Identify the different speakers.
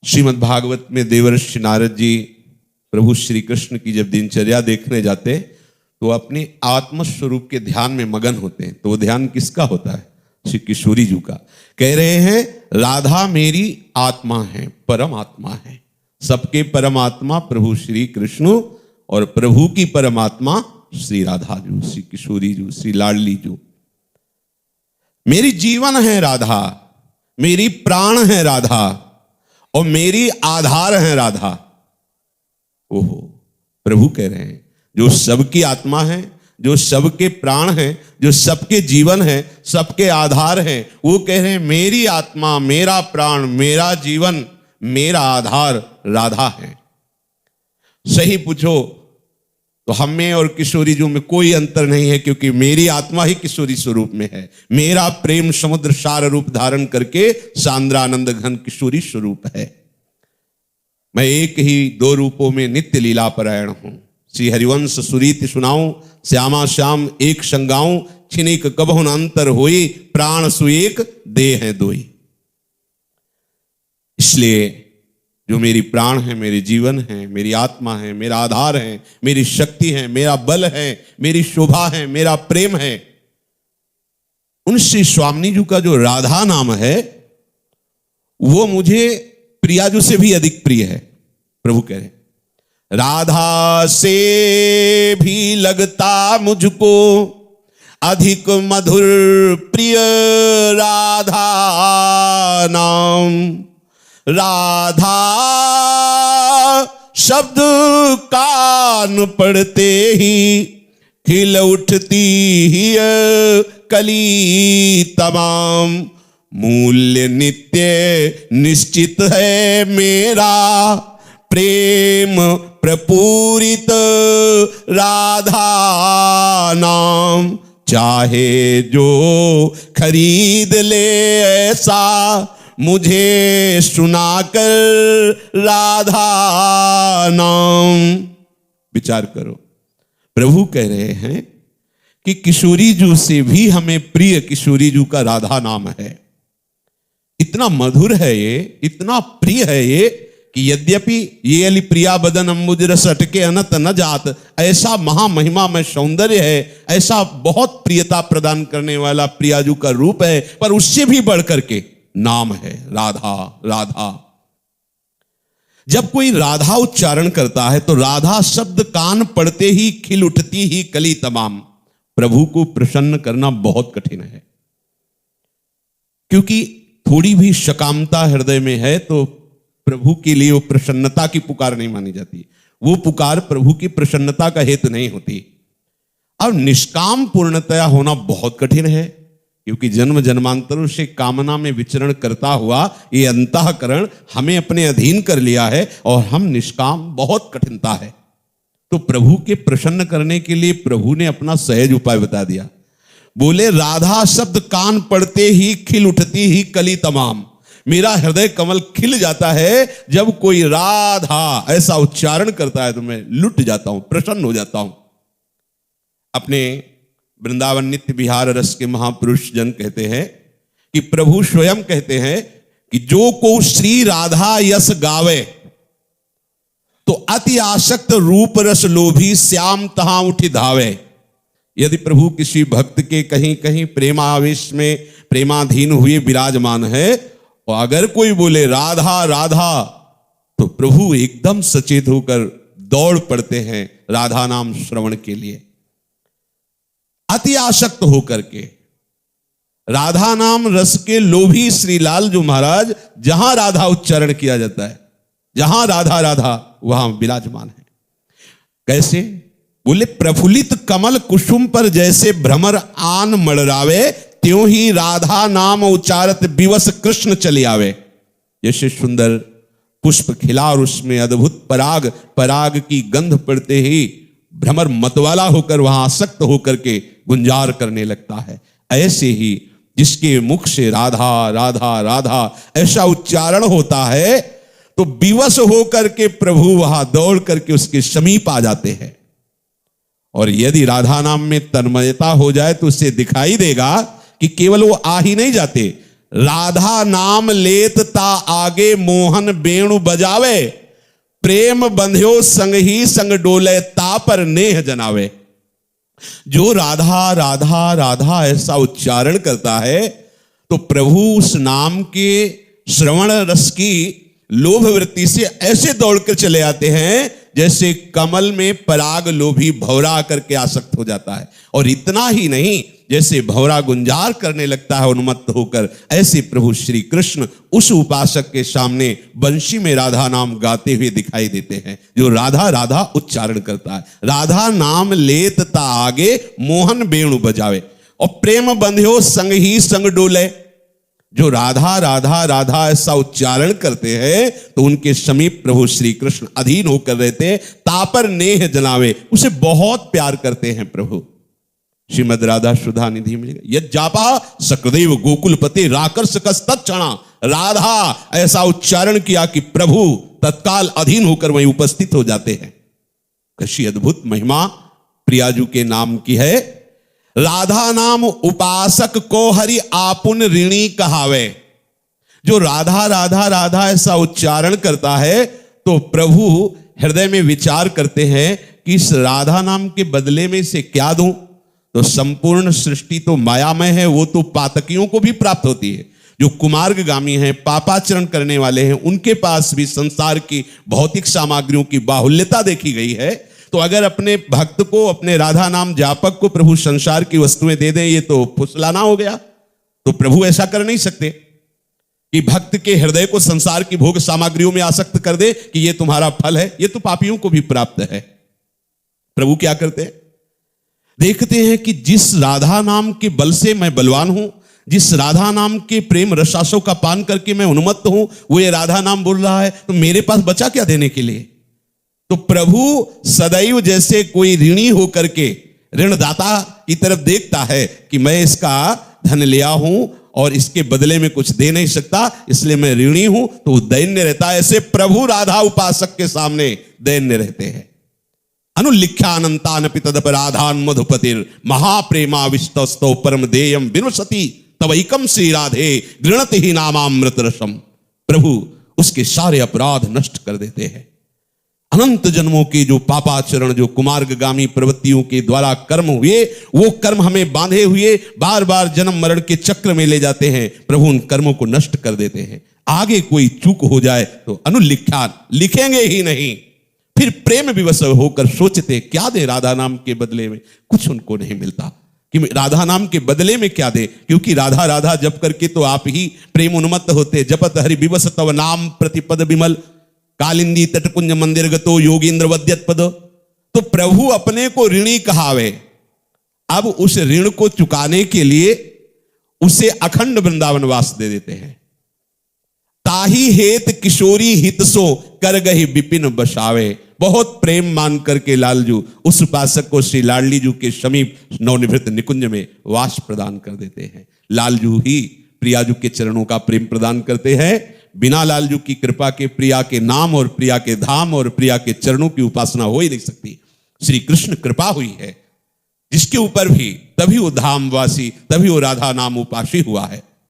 Speaker 1: श्रीमद् भागवत में देवर्षि नारद जी प्रभु श्री कृष्ण की जब दिनचर्या देखने जाते तो अपने आत्मस्वरूप के ध्यान में मगन होते हैं। तो वो ध्यान किसका होता है? श्री किशोरी जी का। कह रहे हैं राधा मेरी आत्मा है, परमात्मा है। सबके परमात्मा प्रभु श्री कृष्ण और प्रभु की परमात्मा श्री राधा जी, श्री किशोरी जी, श्री लाडली जी। मेरी जीवन है राधा, मेरी प्राण है राधा और मेरी आधार है राधा। ओहो, प्रभु कह रहे हैं जो सबकी आत्मा है, जो सबके प्राण है, जो सबके जीवन है, सबके आधार है, वो कह रहे हैं मेरी आत्मा, मेरा प्राण, मेरा जीवन, मेरा आधार राधा है। सही पूछो तो हम में और किशोरी जी में कोई अंतर नहीं है, क्योंकि मेरी आत्मा ही किशोरी स्वरूप में है। मेरा प्रेम समुद्र सार रूप धारण करके सांद्रानंद घन किशोरी स्वरूप है। मैं एक ही दो रूपों में नित्य लीला परायण हूं। श्री हरिवंश सुरीति सुनाऊं, श्यामा श्याम एक संगाऊं, छिनिक कबहुन अंतर होई, प्राण सुएक देह है दोई। इसलिए जो मेरी प्राण है, मेरे जीवन है, मेरी आत्मा है, मेरा आधार है, मेरी शक्ति है, मेरा बल है, मेरी शोभा है, मेरा प्रेम है, उन श्री स्वामी जी का जो राधा नाम है वो मुझे प्रियाजू से भी अधिक प्रिय है। प्रभु कह रहे राधा से भी लगता मुझको अधिक मधुर प्रिय राधा नाम। राधा शब्द कान पड़ते ही खिल उठती ही कली तमाम। मूल्य नित्य निश्चित है मेरा प्रेम प्रपूरित राधा नाम। चाहे जो खरीद ले ऐसा मुझे सुनाकर राधा नाम। विचार करो, प्रभु कह रहे हैं कि किशोरी जू से भी हमें प्रिय किशोरी जू का राधा नाम है। इतना मधुर है ये, इतना प्रिय है ये कि यद्यपि ये अली प्रिया बदन अम्बुज रस अटके अनत न जात, ऐसा महामहिमा में सौंदर्य है, ऐसा बहुत प्रियता प्रदान करने वाला प्रियाजू का रूप है, पर उससे भी बढ़कर के नाम है राधा। राधा जब कोई राधा उच्चारण करता है तो राधा शब्द कान पड़ते ही खिल उठती ही कली तमाम। प्रभु को प्रसन्न करना बहुत कठिन है, क्योंकि थोड़ी भी शकामता हृदय में है तो प्रभु के लिए वो प्रसन्नता की पुकार नहीं मानी जाती। वो पुकार प्रभु की प्रसन्नता का हेतु नहीं होती। अब निष्काम पूर्णतया होना बहुत कठिन है, क्योंकि जन्म जन्मांतरों से कामना में विचरण करता हुआ ये अंतःकरण हमें अपने अधीन कर लिया है और हम निष्काम, बहुत कठिनता है। तो प्रभु के प्रसन्न करने के लिए प्रभु ने अपना सहज उपाय बता दिया। बोले राधा शब्द कान पड़ते ही खिल उठती ही कली तमाम। मेरा हृदय कमल खिल जाता है जब कोई राधा ऐसा उच्चारण करता है तो मैं लुट जाता हूं, प्रसन्न हो जाता हूं। अपने वृंदावन नित्य विहार रस के महापुरुष जन कहते हैं कि प्रभु स्वयं कहते हैं कि जो को श्री राधा यस गावे तो अति आसक्त रूप रस लोभी श्याम तहां उठी धावे। यदि प्रभु किसी भक्त के कहीं कहीं प्रेमावेश में प्रेमाधीन हुए विराजमान है और अगर कोई बोले राधा राधा तो प्रभु एकदम सचेत होकर दौड़ पड़ते हैं राधा नाम श्रवण के लिए, अति आसक्त होकर के। राधा नाम रस के लोभी श्री लाल जो महाराज, जहां राधा उच्चारण किया जाता है, जहां राधा राधा वहां विराजमान है। कैसे? बोले प्रफुल्लित कमल कुसुम पर जैसे भ्रमर आन मड़रावे, त्यों ही राधा नाम उच्चारत विवश कृष्ण चले आवे। जैसे सुंदर पुष्प खिला और उसमें अद्भुत पराग, पराग की गंध पड़ते ही भ्रमर मतवाला होकर वहां आसक्त होकर के गुंजार करने लगता है, ऐसे ही जिसके मुख से राधा राधा राधा ऐसा उच्चारण होता है तो विवश होकर के प्रभु वहां दौड़ करके उसके समीप आ जाते हैं। और यदि राधा नाम में तन्मयता हो जाए तो उससे दिखाई देगा कि केवल वो आ ही नहीं जाते, राधा नाम लेत ता आगे मोहन बेणु बजावे, प्रेम बंध्यो संग ही संग डोले ता पर नेह जनावे। जो राधा राधा राधा ऐसा उच्चारण करता है तो प्रभु उस नाम के श्रवण रस की लोभ वृत्ति से ऐसे दौड़कर चले आते हैं जैसे कमल में पराग लोभी भौरा करके आसक्त हो जाता है। और इतना ही नहीं, जैसे भौरा गुंजार करने लगता है उन्मत्त होकर, ऐसे प्रभु श्री कृष्ण उस उपासक के सामने बंशी में राधा नाम गाते हुए दिखाई देते हैं, जो राधा राधा उच्चारण करता है। राधा नाम लेत ता आगे मोहन बेणु बजावे, और प्रेम बंध्यो संग ही संग डोले। जो राधा राधा राधा ऐसा उच्चारण करते हैं तो उनके समीप प्रभु श्री कृष्ण अधीन होकर रहते, तापर नेह जनावे, उसे बहुत प्यार करते हैं प्रभु। श्रीमद राधा सुधा निधि में यद जापा सकृदेव गोकुलपति राकर्ष कस तत्क्षणा, राधा ऐसा उच्चारण किया कि प्रभु तत्काल अधीन होकर वहीं उपस्थित हो जाते हैं। कैसी अद्भुत महिमा प्रियाजू के नाम की है। राधा नाम उपासक को हरि आपुन ऋणी कहावे। जो राधा राधा राधा ऐसा उच्चारण करता है तो प्रभु हृदय में विचार करते हैं कि इस राधा नाम के बदले में इसे क्या दूं। तो संपूर्ण सृष्टि तो मायामय है, वो तो पातकियों को भी प्राप्त होती है। जो कुमार्गगामी हैं, पापाचरण करने वाले हैं, उनके पास भी संसार की भौतिक सामग्रियों की बाहुल्यता देखी गई है। तो अगर अपने भक्त को, अपने राधा नाम जापक को प्रभु संसार की वस्तुएं दे दें, ये तो फुसलाना हो गया। तो प्रभु ऐसा कर नहीं सकते कि भक्त के हृदय को संसार की भोग सामग्रियों में आसक्त कर दे कि ये तुम्हारा फल है। ये तो पापियों को भी प्राप्त है। प्रभु क्या करते हैं, देखते हैं कि जिस राधा नाम के बल से मैं बलवान हूं, जिस राधा नाम के प्रेम रसासों का पान करके मैं उन्मत्त हूं, वो ये राधा नाम बोल रहा है, तो मेरे पास बचा क्या देने के लिए। तो प्रभु सदैव जैसे कोई ऋणी होकर के ऋणदाता की तरफ देखता है कि मैं इसका धन लिया हूं और इसके बदले में कुछ दे नहीं सकता, इसलिए मैं ऋणी हूं, तो वो दैन्य रहता है। ऐसे प्रभु राधा उपासक के सामने दैन्य रहते हैं। अनुलिख्यानंतानपि तदपराधान मधुपतिर महाप्रेमा विस्तस्तो परम देयम विनुसति तवैकम श्री राधे गृणति ही नामामृत रसम। प्रभु उसके सारे अपराध नष्ट कर देते हैं। अनंत जन्मों के जो पापाचरण, जो कुमार्गगामी प्रवृत्तियों के द्वारा कर्म हुए, वो कर्म हमें बांधे हुए बार बार जन्म मरण के चक्र में ले जाते हैं। प्रभु उन कर्मों को नष्ट कर देते हैं। आगे कोई चूक हो जाए तो अनुलिख्यान, लिखेंगे ही नहीं। फिर प्रेम विवश होकर सोचते क्या दे राधा नाम के बदले में। कुछ उनको नहीं मिलता कि राधा नाम के बदले में क्या दे, क्योंकि राधा राधा जप करके तो आप ही प्रेम उन्मत्त होते। जपत हरि विवश तव नाम प्रतिपद विमल, कालिंदी तटकुंज मंदिर गतो योगींद्र वद्यत पद। तो प्रभु अपने को ऋणी कहावे। अब उस ऋण को चुकाने के लिए उसे अखंड वृंदावन वास दे देते हैं। ताही हेत किशोरी हितसो कर गही विपिन बसावे। बहुत प्रेम मान करके लालजू उस उपासक को श्री लाडली जू के समीप नवनिवृत्त निकुंज में वास प्रदान कर देते हैं। लालजू ही प्रियाजू के चरणों का प्रेम प्रदान करते हैं। बिना लालजू की कृपा के प्रिया के नाम और प्रिया के धाम और प्रिया के चरणों की उपासना हो ही नहीं सकती। श्री कृष्ण कृपा हुई है जिसके ऊपर भी, तभी वो धामवासी, तभी वो राधा नाम उपासी हुआ है।